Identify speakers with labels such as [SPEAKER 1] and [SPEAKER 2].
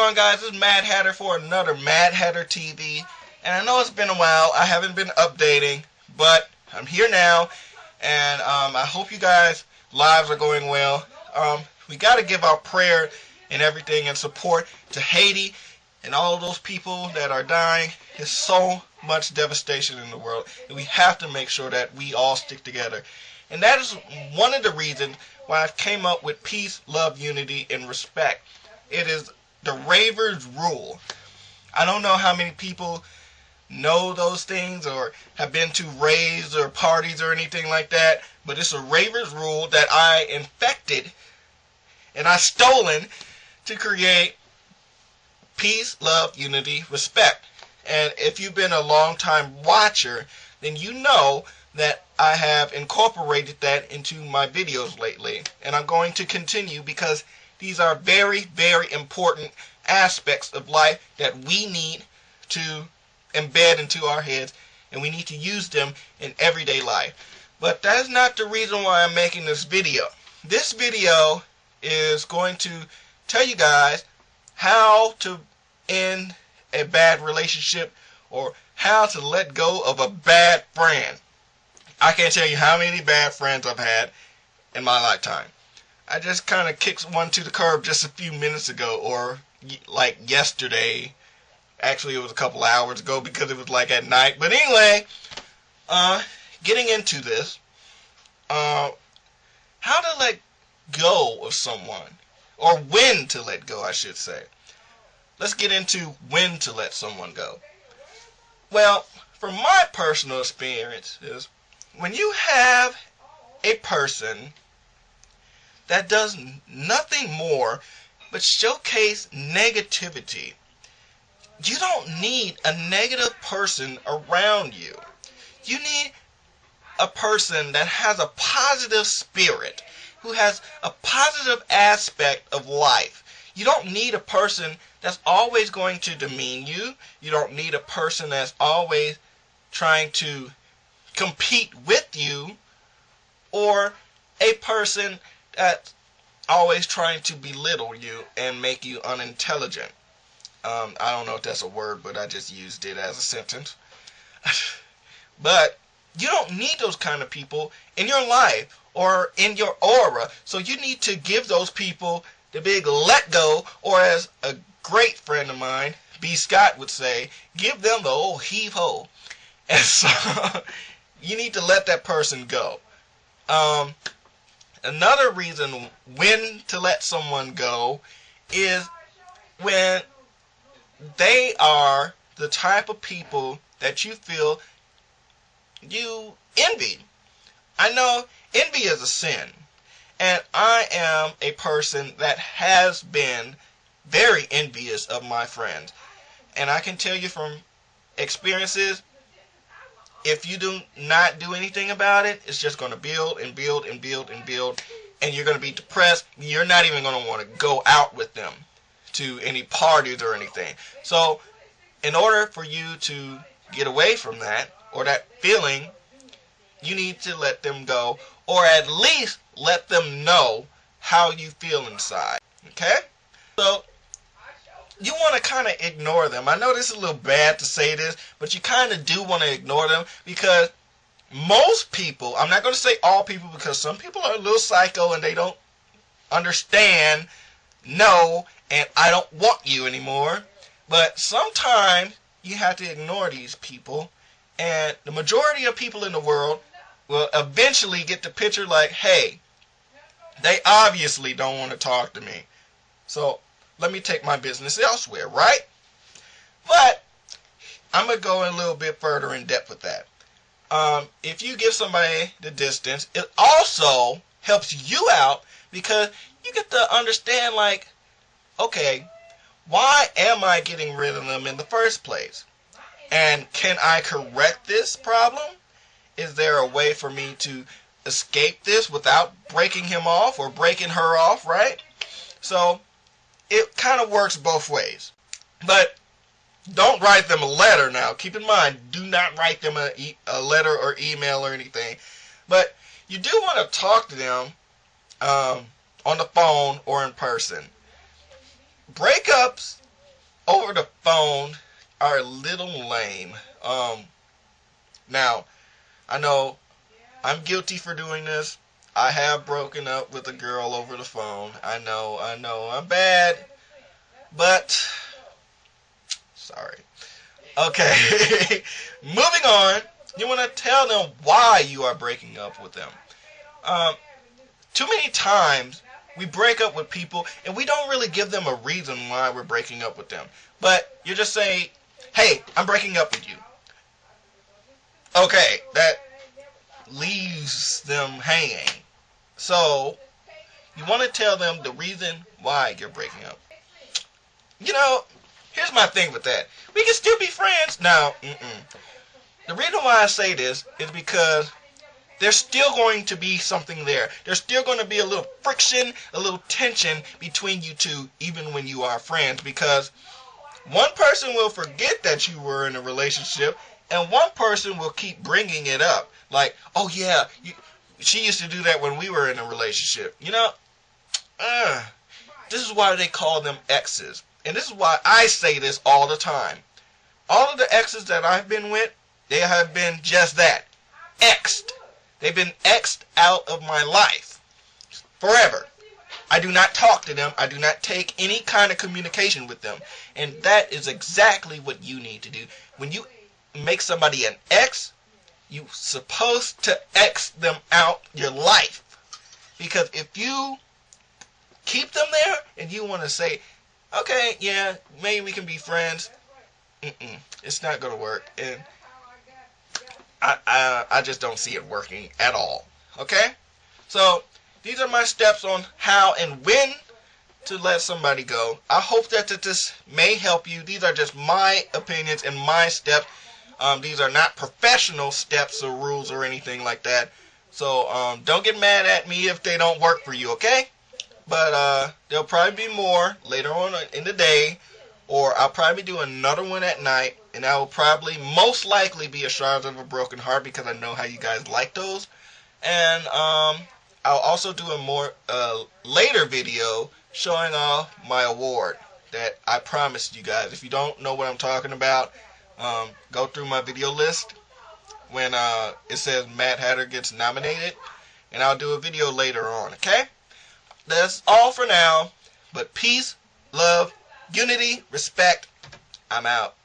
[SPEAKER 1] on, guys? This is Mad Hatter for another Mad Hatter TV. And I know it's been a while. I haven't been updating, but I'm here now. And I hope you guys' lives are going well. We got to give our prayer and everything and support to Haiti and all of those people that are dying. There's so much devastation in the world, and we have to make sure that we all stick together. And that is one of the reasons why I came up with peace, love, unity, and respect. It is the Raver's Rule. I don't know how many people know those things or have been to raves or parties or anything like that, but it's a Raver's Rule that I infected and I stolen to create peace, love, unity, respect. And if you've been a long time watcher, then you know that I have incorporated that into my videos lately. And I'm going to continue because these are very, very important aspects of life that we need to embed into our heads, and we need to use them in everyday life. But that is not the reason why I'm making this video. This video is going to tell you guys how to end a bad relationship or how to let go of a bad friend. I can't tell you how many bad friends I've had in my lifetime. I just kind of kicked one to the curb just a few minutes ago, or like yesterday. Actually, it was a couple hours ago because it was like at night. But anyway, getting into this, how to let go of someone, or when to let go, I should say. Let's get into when to let someone go. Well, from my personal experiences, when you have a person that does nothing more but showcase negativity, you don't need a negative person around you. You need a person that has a positive spirit, who has a positive aspect of life. You don't need a person that's always going to demean you. You don't need a person that's always trying to compete with you, or a person that's always trying to belittle you and make you unintelligent. I don't know if that's a word, but I just used it as a sentence. But you don't need those kind of people in your life or in your aura. So you need to give those people the big let go, or as a great friend of mine, B. Scott, would say, give them the old heave-ho. And so you need to let that person go. Another reason when to let someone go is when they are the type of people that you feel you envy. I know envy is a sin, and I am a person that has been very envious of my friends. And I can tell you from experiences, if you do not do anything about it, it's just going to build and build and build and build, and you're going to be depressed. You're not even going to want to go out with them to any parties or anything. So in order for you to get away from that, or that feeling, you need to let them go, or at least let them know how you feel inside. Okay? So you want to kind of ignore them. I know this is a little bad to say this, but you kind of do want to ignore them, because most people, I'm not going to say all people, because some people are a little psycho and they don't understand, no, and I don't want you anymore. But sometimes you have to ignore these people, and the majority of people in the world will eventually get the picture like, hey, they obviously don't want to talk to me, so let me take my business elsewhere, right? But I'm going to go a little bit further in depth with that. If you give somebody the distance, it also helps you out, because you get to understand, like, okay, why am I getting rid of them in the first place? And can I correct this problem? Is there a way for me to escape this without breaking him off or breaking her off, right? So it kind of works both ways. But don't write them a letter now. Keep in mind, do not write them a letter or email or anything. But you do want to talk to them on the phone or in person. Breakups over the phone are a little lame. Now, I know I'm guilty for doing this. I have broken up with a girl over the phone. I know, I'm bad. But, sorry. Okay, moving on. You want to tell them why you are breaking up with them. Too many times we break up with people and we don't really give them a reason why we're breaking up with them. But you just say, hey, I'm breaking up with you. Okay, that leaves them hanging. So, you want to tell them the reason why you're breaking up. You know, here's my thing with that. We can still be friends. Now, the reason why I say this is because there's still going to be something there. There's still going to be a little friction, a little tension between you two, even when you are friends, because one person will forget that you were in a relationship, and one person will keep bringing it up. Like, oh yeah, she used to do that when we were in a relationship. You know, this is why they call them exes. And this is why I say this all the time. All of the exes that I've been with, they have been just that. Exed. They've been exed out of my life. Forever. I do not talk to them. I do not take any kind of communication with them. And that is exactly what you need to do. When you make somebody an ex, you're supposed to X them out your life. Because if you keep them there and you want to say, okay, yeah, maybe we can be friends, it's not going to work. And I just don't see it working at all. Okay? So, these are my steps on how and when to let somebody go. I hope that this may help you. These are just my opinions and my steps. These are not professional steps or rules or anything like that. So, don't get mad at me if they don't work for you, okay? But there'll probably be more later on in the day, or I'll probably do another one at night, and that will probably most likely be a Shards of a Broken Heart, because I know how you guys like those. And I'll also do a more later video showing off my award that I promised you guys. If you don't know what I'm talking about, go through my video list when it says Mad Hatter gets nominated, and I'll do a video later on, okay? That's all for now, but peace, love, unity, respect. I'm out.